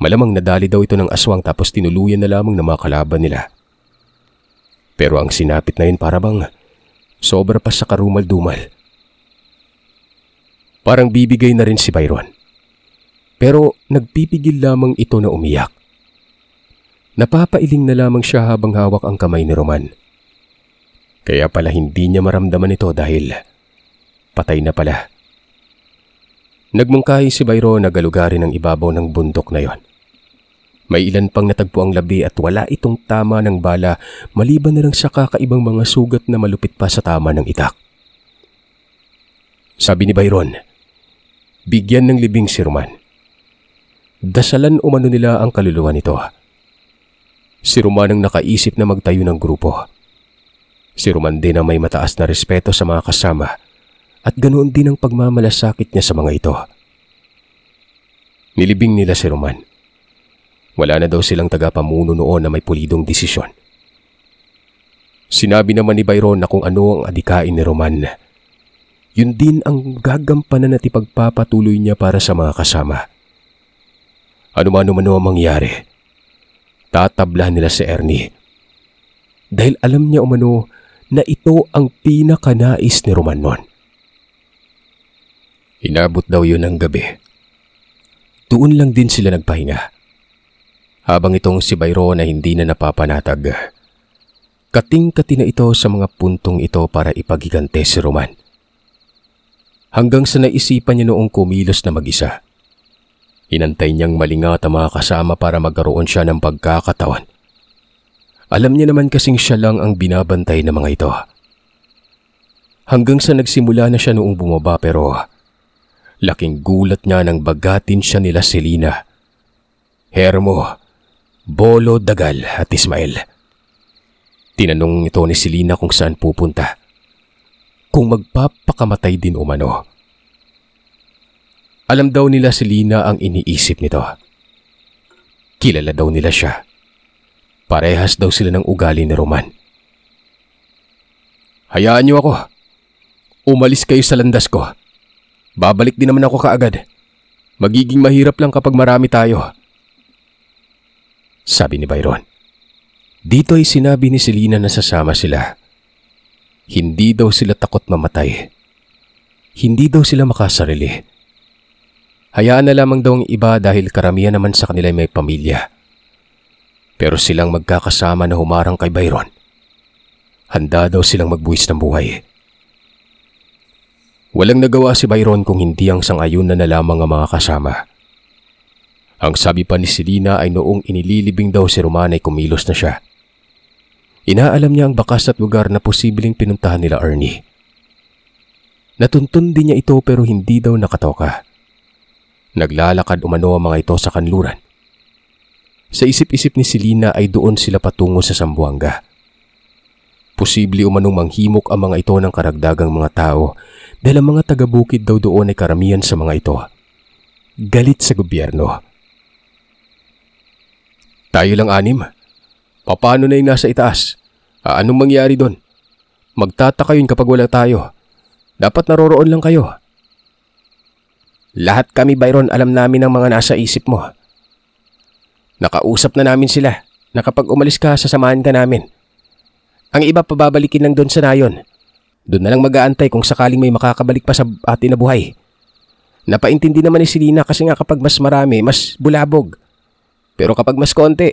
Malamang nadali daw ito ng aswang tapos tinuluyan na lamang ng mga kalaban nila. Pero ang sinapit na yun para bang sobra pa sa karumal-dumal. Parang bibigay na rin si Byron. Pero nagpipigil lamang ito na umiyak. Napapailing na lamang siya habang hawak ang kamay ni Roman. Kaya pala hindi niya maramdaman ito dahil patay na pala. Nagmungkahi si Byron na galugarin ang ibabaw ng bundok na yon. May ilan pang natagpo ang labi at wala itong tama ng bala maliban na lang sa kakaibang mga sugat na malupit pa sa tama ng itak. Sabi ni Byron, bigyan ng libing si Roman. Dasalan umano nila ang kaluluwa nito. Si Roman ang nakaisip na magtayo ng grupo. Si Roman din ang may mataas na respeto sa mga kasama at ganoon din ang pagmamalasakit niya sa mga ito. Nilibing nila si Roman. Wala na daw silang tagapamuno noon na may pulidong desisyon. Sinabi naman ni Byron na kung ano ang adikain ni Roman, yun din ang gagampanan at ipagpapatuloy niya para sa mga kasama. Ano man ang mangyari, tatablahan nila si Ernie. Dahil alam niya umano na ito ang pinakanais ni Roman noon. Inabot daw yun ng gabi. Doon lang din sila nagpahinga. Habang itong si Byron na hindi na napapanatag, kating-kati na ito sa mga puntong ito para ipagigante si Roman. Hanggang sa naisipan niya noong kumilos na mag-isa. Inantay niyang malingat ang mga kasama para magkaroon siya ng pagkakataon. Alam niya naman kasing siya lang ang binabantay ng mga ito. Hanggang sa nagsimula na siya noong bumaba pero laking gulat niya nang bagatin siya nila Selena, Hermo, Bolo, Dagal at Ismael. Tinanong ito ni Selena kung saan pupunta. Kung magpapakamatay din umano. Alam daw nila Selena ang iniisip nito. Kilala daw nila siya. Parehas daw sila ng ugali ni Roman. Hayaan niyo ako. Umalis kayo sa landas ko. Babalik din naman ako kaagad. Magiging mahirap lang kapag marami tayo. Sabi ni Byron. Dito ay sinabi ni Selena na sasama sila. Hindi daw sila takot mamatay. Hindi daw sila makasarili. Hayaan na lamang daw ang iba dahil karamihan naman sa kanila may pamilya. Pero silang magkakasama na humarang kay Byron. Handa daw silang magbuwis ng buhay. Walang nagawa si Byron kung hindi ang sang-ayunan na lamang ang mga kasama. Ang sabi pa ni Selena ay noong inililibing daw si Roman ay kumilos na siya. Inaalam niya ang bakas at lugar na posibleng pinuntahan nila Ernie. Natuntun din niya ito pero hindi daw nakatoka. Naglalakad umano ang mga ito sa kanluran. Sa isip-isip ni Selena ay doon sila patungo sa Zamboanga. Posible umanong manghimok ang mga ito ng karagdagang mga tao dahil ang mga taga-bukid daw doon ay karamihan sa mga ito. Galit sa gobyerno. Tayo lang 6. Paano na yung nasa itaas? Anong mangyari doon? Magtataka yun kapag wala tayo. Dapat naroroon lang kayo. Lahat kami, Byron, alam namin ang mga nasa isip mo. Nakausap na namin sila na kapag umalis ka, sasamahan ka namin. Ang iba pababalikin lang doon sa nayon. Doon na lang mag-aantay kung sakaling may makakabalik pa sa atin na buhay. Napaintindi naman ni Selena kasi nga kapag mas marami, mas bulabog. Pero kapag mas konti,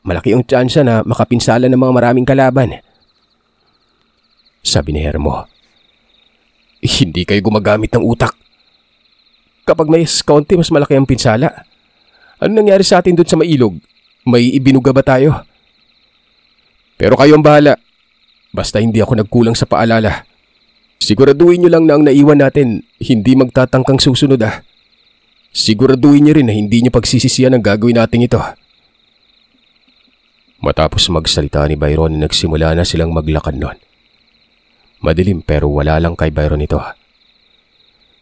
malaki ang tsansa na makapinsala ng mga maraming kalaban. Sabi ni Hermo. Hindi kayo gumagamit ng utak. Kapag may kaunti, mas malaki ang pinsala. Ano nangyari sa atin doon sa mailog? May ibinuga ba tayo? Pero kayo ang bahala. Basta hindi ako nagkulang sa paalala. Siguraduhin nyo lang na ang naiwan natin hindi magtatangkang susunod Siguraduhin nyo rin na hindi nyo pagsisisiyan ang gagawin natin ito. Matapos magsalita ni Byron, nagsimula na silang maglakad noon. Madilim pero wala lang kay Byron ito.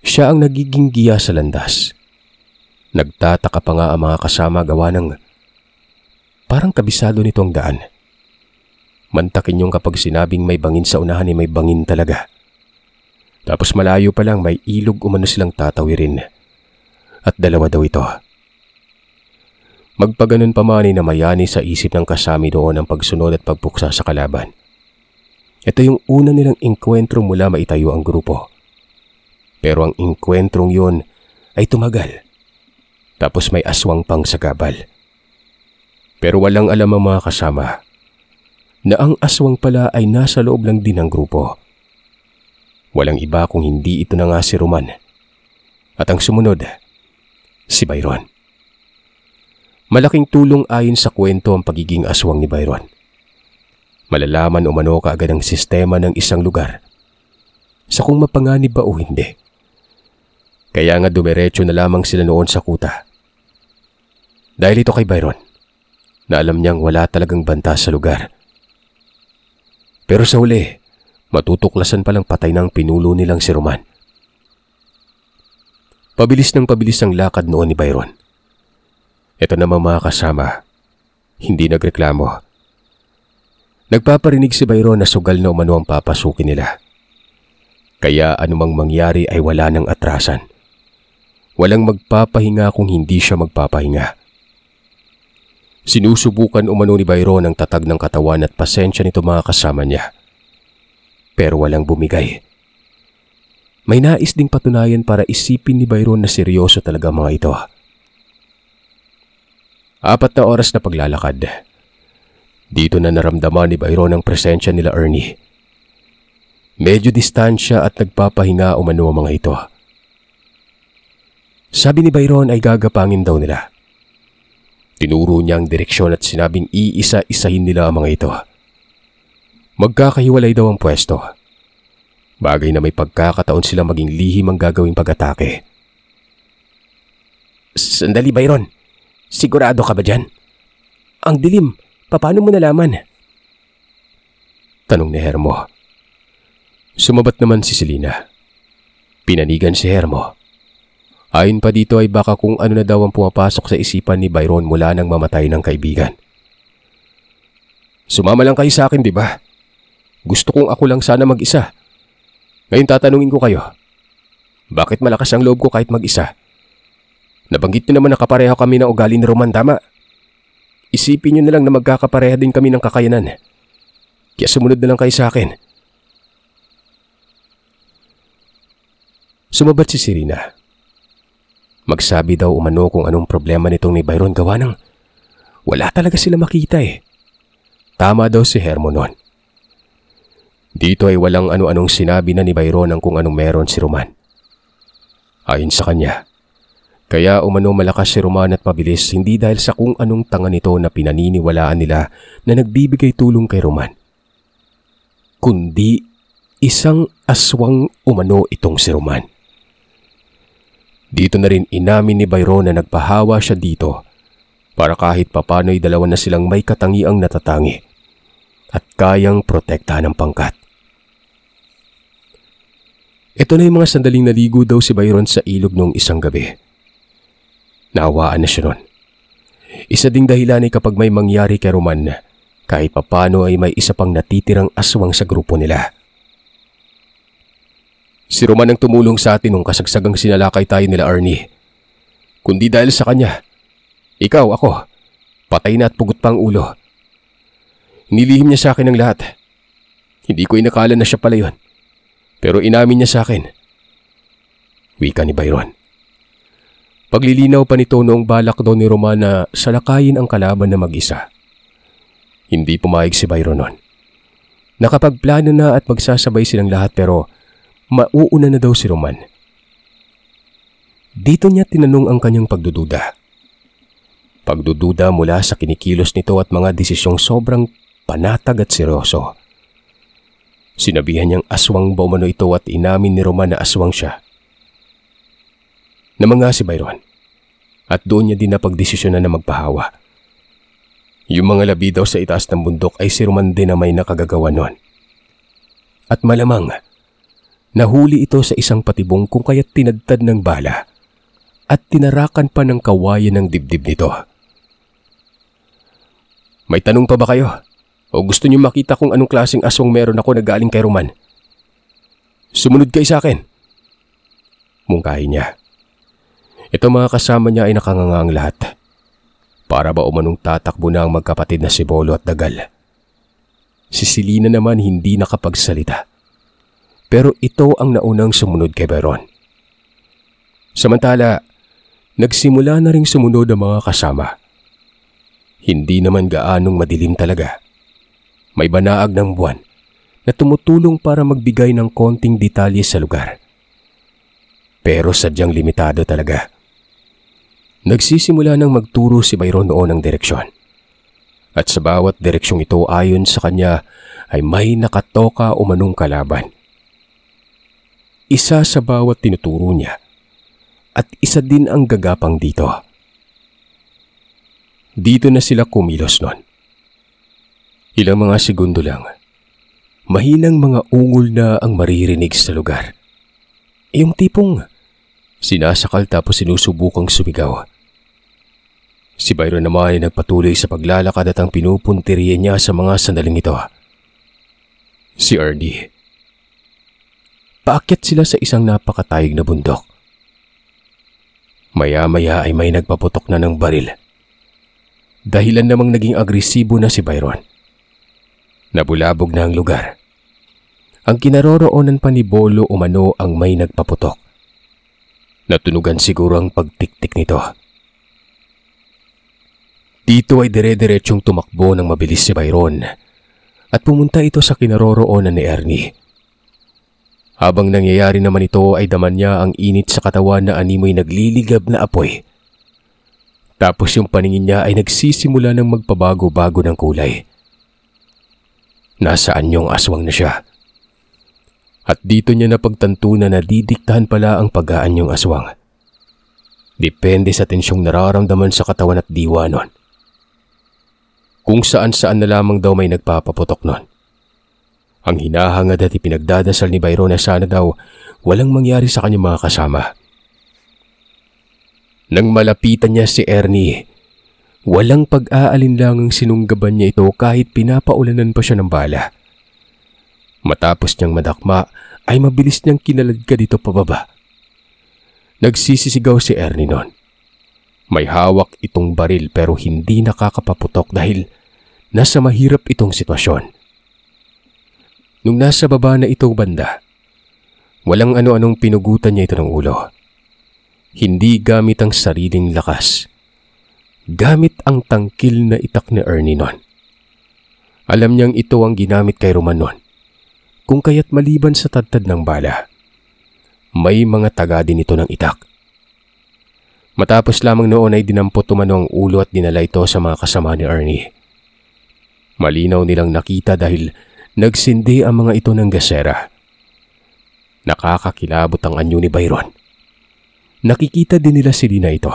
Siya ang nagiging giya sa landas. Nagtataka pa nga ang mga kasama gawa ng parang kabisado nito ang daan. Mantakin yung kapag sinabing may bangin sa unahan ay may bangin talaga. Tapos malayo pa lang may ilog umano silang tatawirin. At dalawa daw ito. Magpaganon pa man ay namayani sa isip ng kasami doon ang pagsunod at pagpuksa sa kalaban. Ito yung una nilang engkwentro mula maitayo ang grupo. Pero ang engkwentrong yun ay tumagal. Tapos may aswang pang sagabal. Pero walang alam ang mga kasama na ang aswang pala ay nasa loob lang din ng grupo. Walang iba kung hindi ito na nga si Roman. At ang sumunod, si Byron. Malaking tulong ayon sa kwento ang pagiging aswang ni Byron. Malalaman umano kaagad ang sistema ng isang lugar sa kung mapanganib ba o hindi. Kaya nga dumiretso na lamang sila noon sa kuta. Dahil ito kay Byron, na alam niyang wala talagang banta sa lugar. Pero sa huli, matutuklasan palang patay ng pinulo nilang si Roman. Pabilis ng pabilis ang lakad noon ni Byron. Ito naman mga kasama, hindi nagreklamo. Nagpaparinig si Byron na sugal na umano ang papasukin nila. Kaya anumang mangyari ay wala ng atrasan. Walang magpapahinga kung hindi siya magpapahinga. Sinusubukan umano ni Byron ang tatag ng katawan at pasensya nito mga kasama niya. Pero walang bumigay. May nais ding patunayan para isipin ni Byron na seryoso talaga mga ito. 4 na oras na paglalakad. Dito na naramdaman ni Byron ang presensya nila Ernie. Medyo distansya at nagpapahinga umano ang mga ito. Sabi ni Byron ay gagapangin daw nila. Tinuro niya ang direksyon at sinabing iisa-isahin nila ang mga ito. Magkakahiwalay daw ang pwesto. Bagay na may pagkakataon sila maging lihim ang gagawing pag-atake. Sandali Byron, sigurado ka ba dyan? Ang dilim, paano mo nalaman? Tanong ni Hermo. Sumabat naman si Selena. Pinanigan si Hermo. Ayon pa dito ay baka kung ano na daw ang pumapasok sa isipan ni Byron mula nang mamatay ng kaibigan. Sumama lang kayo sa akin, di ba? Gusto kong ako lang sana mag-isa. Ngayon tatanungin ko kayo. Bakit malakas ang loob ko kahit mag-isa? Nabanggit niyo naman na kapareho kami ng ugali ni Roman, tama? Isipin niyo na lang na magkakapareha din kami ng kakayanan. Kaya sumunod na lang kayo sa akin. Sumabat si Serena. Magsabi daw umano kung anong problema nitong ni Byron gawa ng wala talaga sila makita eh. Tama daw si Hermo noon. Dito ay walang ano-anong sinabi na ni Byron ang kung anong meron si Roman. Ayon sa kanya, kaya umano malakas si Roman at mabilis hindi dahil sa kung anong tanga nito na pinaniniwalaan nila na nagbibigay tulong kay Roman, kundi isang aswang umano itong si Roman. Dito na rin inamin ni Byron na nagpahawa siya dito para kahit papano'y dalawa na silang may katangiang natatangi at kayang protektahan ng pangkat. Ito na yung mga sandaling naligo daw si Byron sa ilog noong isang gabi. Naawaan na siya nun. Isa ding dahilan ay kapag may mangyari kay Roman, kahit papano ay may isa pang natitirang aswang sa grupo nila. Si Roman ang tumulong sa atin nung kasagsagang sinalakay tayo nila Ernie. Kundi dahil sa kanya, ikaw, ako, patay na at pugot pa ang ulo. Nilihim niya sa akin ang lahat. Hindi ko inakala na siya pala yun. Pero inamin niya sa akin. Wika ni Byron. Paglilinaw pa nito noong balak daw ni Roman na salakayin ang kalaban na mag-isa. Hindi pumayag si Byron noon. Nakapagplano na at magsasabay silang lahat pero mauuna na daw si Roman. Dito niya tinanong ang kanyang pagdududa. Pagdududa mula sa kinikilos nito at mga desisyong sobrang panatag at seryoso. Sinabihan niyang aswang ba umano ito at inamin ni Roman na aswang siya. Namanga si Byron at doon niya din napagdesisyonan na magpahawa. Yung mga labi daw sa itaas ng bundok ay si Roman din na may nakagagawa nun. At malamang, nahuli ito sa isang patibong kung kaya't tinadtad ng bala at tinarakan pa ng kawayan ng dibdib nito. May tanong pa ba kayo? O gusto niyo makita kung anong klaseng aswang meron ako na galing kay Roman? Sumunod kayo sa akin. Mungkahi niya. Ito mga kasama niya ay nakangangang lahat. Para ba umanong tatakbo na ang magkapatid na si Bolo at Dagal. Si Selena naman hindi nakapagsalita. Pero ito ang naunang sumunod kay Byron. Samantala, nagsimula na ring sumunod ang mga kasama. Hindi naman gaanong madilim talaga. May banaag ng buwan na tumutulong para magbigay ng konting detalye sa lugar. Pero sadyang limitado talaga. Nagsisimula nang magturo si Byron noon ng direksyon. At sa bawat direksyong ito ayon sa kanya ay may nakatoka umanong kalaban. Isa sa bawat tinuturo niya at isa din ang gagapang dito. Dito na sila kumilos nun. Ilang mga segundo lang, mahinang mga ungol na ang maririnig sa lugar. Yung tipong sinasakal tapos sinusubukang sumigaw. Si Byron naman ay nagpatuloy sa paglalakad at ang pinupunteriya niya sa mga sandaling ito. Si Ernie. Paakyat sila sa isang napakatayog na bundok. Maya-maya ay may nagpaputok na ng baril. Dahilan namang naging agresibo na si Byron. Nabulabog na ang lugar. Ang kinaroroonan pa ni Bolo umano ang may nagpaputok. Natunugan siguro ang pagtiktik nito. Dito ay dire-diretsyong tumakbo ng mabilis si Byron at pumunta ito sa kinaroroonan ni Ernie. Habang nangyayari naman ito ay daman niya ang init sa katawan na animoy nagliligab na apoy. Tapos yung paningin niya ay nagsisimula ng magpabago-bago ng kulay. Nasaan yung aswang na siya? At dito niya napagtantunan na didiktahan pala ang paggaan yung aswang. Depende sa tensyong nararamdaman sa katawan at diwa nun. Kung saan-saan na lamang daw may nagpapaputok nun. Ang hinahangad at ipinagdadasal ni Byron na sana daw walang mangyari sa kanyang mga kasama. Nang malapitan niya si Ernie, walang pag-aalinlangang sinunggaban niya ito kahit pinapaulanan pa siya ng bala. Matapos niyang madakma ay mabilis niyang kinaladkad ito pababa Nagsisisigaw si Ernie noon. May hawak itong baril pero hindi nakakapaputok dahil nasa mahirap itong sitwasyon. Nung nasa baba na itong banda, walang ano-anong pinugutan niya ito ng ulo. Hindi gamit ang sariling lakas. Gamit ang tangkil na itak ni Ernie noon. Alam niyang ito ang ginamit kay Roman noon. Kung kaya't maliban sa tadtad ng bala, may mga taga din ito ng itak. Matapos lamang noon ay dinampot umano ang ulo at dinala ito sa mga kasama ni Ernie. Malinaw nilang nakita dahil nagsindi ang mga ito ng gasera. Nakakakilabot ang anyo ni Byron. Nakikita din nila si Lina ito.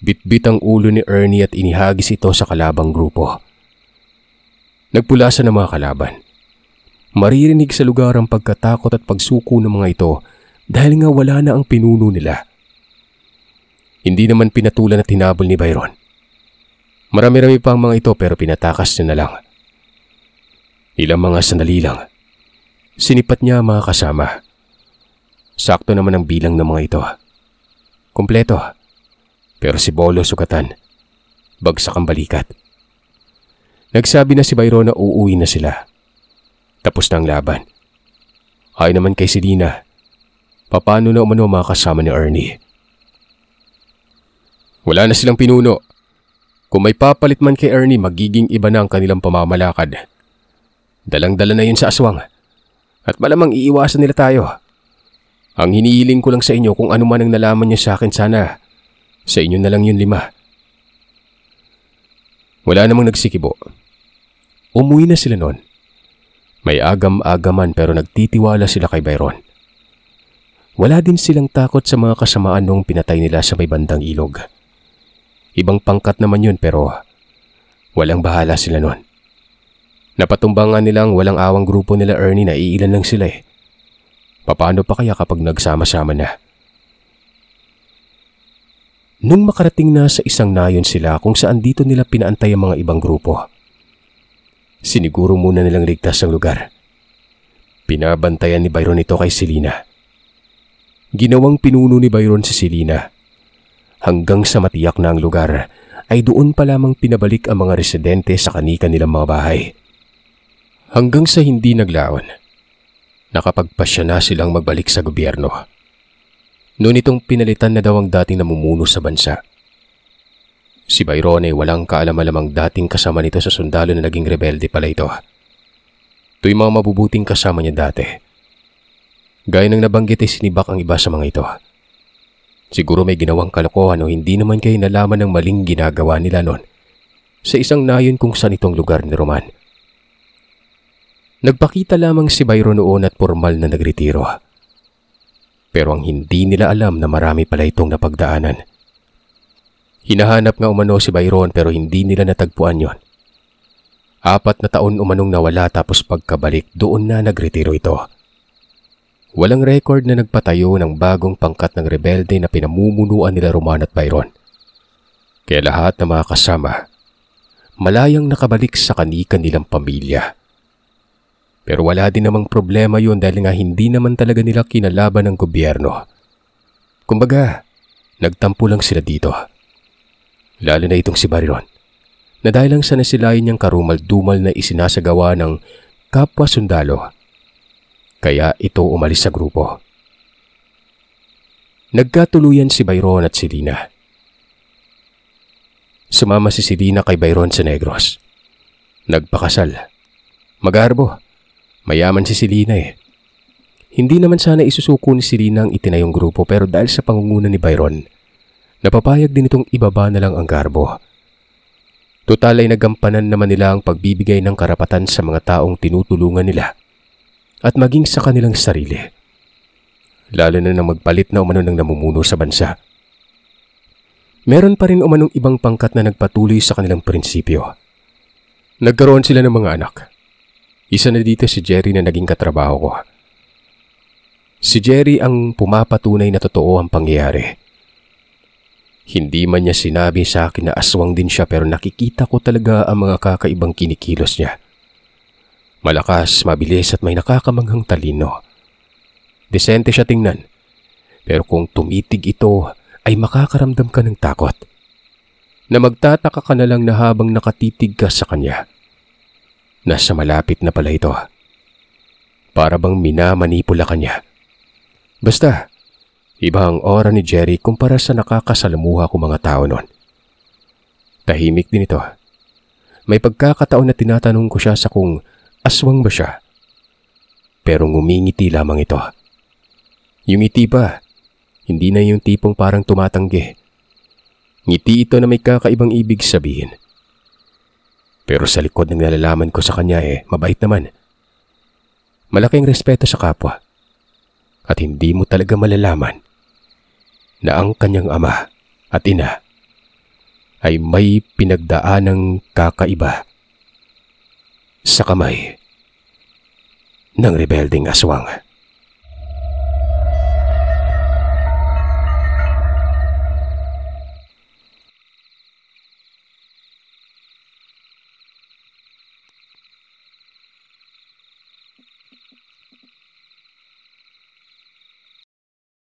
Bitbit ang ulo ni Ernie at inihagis ito sa kalabang grupo. Nagpulasan ang mga kalaban. Maririnig sa lugar ang pagkatakot at pagsuko ng mga ito dahil nga wala na ang pinuno nila. Hindi naman pinatulan at hinabol ni Byron. Marami-rami pa ang mga ito pero pinatakas niya na lang. Ilang mga sandali lang. Sinipat niya ang mga kasama. Sakto naman ang bilang ng mga ito. Kompleto. Pero si Bolo sugatan. Bagsak ang balikat. Nagsabi na si Byron na uuwi na sila. Tapos na ang laban. Ayon naman kay Selena, papaano na umano mga kasama ni Ernie? Wala na silang pinuno. Kung may papalit man kay Ernie, magiging iba na ang kanilang pamamalakad. Dalang-dala na yun sa aswang. At malamang iiwasan nila tayo. Ang hinihiling ko lang sa inyo kung ano man ang nalaman niyo sa akin, sana sa inyo na lang yun 5. Wala namang nagsikibo. Umuwi na sila noon. May agam-agaman pero nagtitiwala sila kay Byron. Wala din silang takot sa mga kasamaan nung pinatay nila sa may bandang ilog. Ibang pangkat naman yun pero walang bahala sila noon. Napatumbangan nilang walang awang grupo nila Ernie na iilan lang sila eh. Paano pa kaya kapag nagsama-sama na? Nung makarating na sa isang nayon sila kung saan dito nila pinaantay ang mga ibang grupo, siniguro muna nilang ligtas ang lugar. Pinabantayan ni Byron ito kay Selena. Ginawang pinuno ni Byron si Selena. Hanggang sa matiyak na ang lugar, ay doon pa lamang pinabalik ang mga residente sa kani-kanilang mga bahay. Hanggang sa hindi naglaon, nakapagpasya na silang magbalik sa gobyerno. Noon itong pinalitan na daw ang dating namumuno sa bansa. Si Byron ay walang kaalam-alamang dating kasama nito sa sundalo na naging rebelde pala ito. Ito yung mga mabubuting kasama niya dati. Gaya ng nabanggit ay sinibak ang iba sa mga ito. Siguro may ginawang kalokohan o hindi naman kayo nalaman ng maling ginagawa nila noon sa isang nayon kung saan itong lugar ni Roman. Nagpakita lamang si Byron noon at formal na nagretiro. Pero ang hindi nila alam na marami pala itong napagdaanan. Hinahanap nga umano si Byron pero hindi nila natagpuan yon. 4 na taon umanong nawala tapos pagkabalik doon na nagretiro ito. Walang record na nagpatayo ng bagong pangkat ng rebelde na pinamumunuan nila Roman at Byron. Kaya lahat ng mga kasama, malayang nakabalik sa kani-kanilang pamilya. Pero wala din namang problema yun dahil nga hindi naman talaga nila kinalaban ng gobyerno. Kumbaga, nagtampo lang sila dito. Lalo na itong si Byron, na dahil lang sa nasilayan niyang karumal-dumal na isinasagawa ng kapwa sundalo. Kaya ito umalis sa grupo. Nagkatuluyan si Byron at Selena. Sumama si Selena kay Byron sa Negros. Nagpakasal. Magarbo. Mayaman si Selena eh. Hindi naman sana isusuko ni Selena ang itinayong grupo pero dahil sa pangunguna ni Byron, napapayag din itong ibaba na lang ang garbo. Total ay nagampanan naman nila ang pagbibigay ng karapatan sa mga taong tinutulungan nila at maging sa kanilang sarili. Lalo na nang magpalit na umano ng namumuno sa bansa. Meron pa rin umanong ibang pangkat na nagpatuloy sa kanilang prinsipyo. Nagkaroon sila ng mga anak. Isa na dito si Jerry na naging katrabaho ko. Si Jerry ang pumapatunay na totoo ang pangyayari. Hindi man niya sinabi sa akin na aswang din siya pero nakikita ko talaga ang mga kakaibang kinikilos niya. Malakas, mabilis at may nakakamanghang talino. Desente siya tingnan. Pero kung tumitig ito ay makakaramdam ka ng takot. Na magtataka ka na lang na habang nakatitig ka sa kanya. Nasa malapit na pala ito. Para bang minamanipula ka niya. Basta, iba ang aura ni Jerry kumpara sa nakakasalamuha ko mga tao noon. Tahimik din ito. May pagkakataon na tinatanong ko siya sa kung aswang ba siya. Pero ngumingiti lamang ito. Yung ngiti ba, hindi na yung tipong parang tumatanggi. Ngiti ito na may kakaibang ibig sabihin. Pero sa likod ng nalalaman ko sa kanya mabait naman. Malaking respeto sa kapwa. At hindi mo talaga malalaman na ang kanyang ama at ina ay may pinagdaanang kakaiba sa kamay ng rebelding aswang.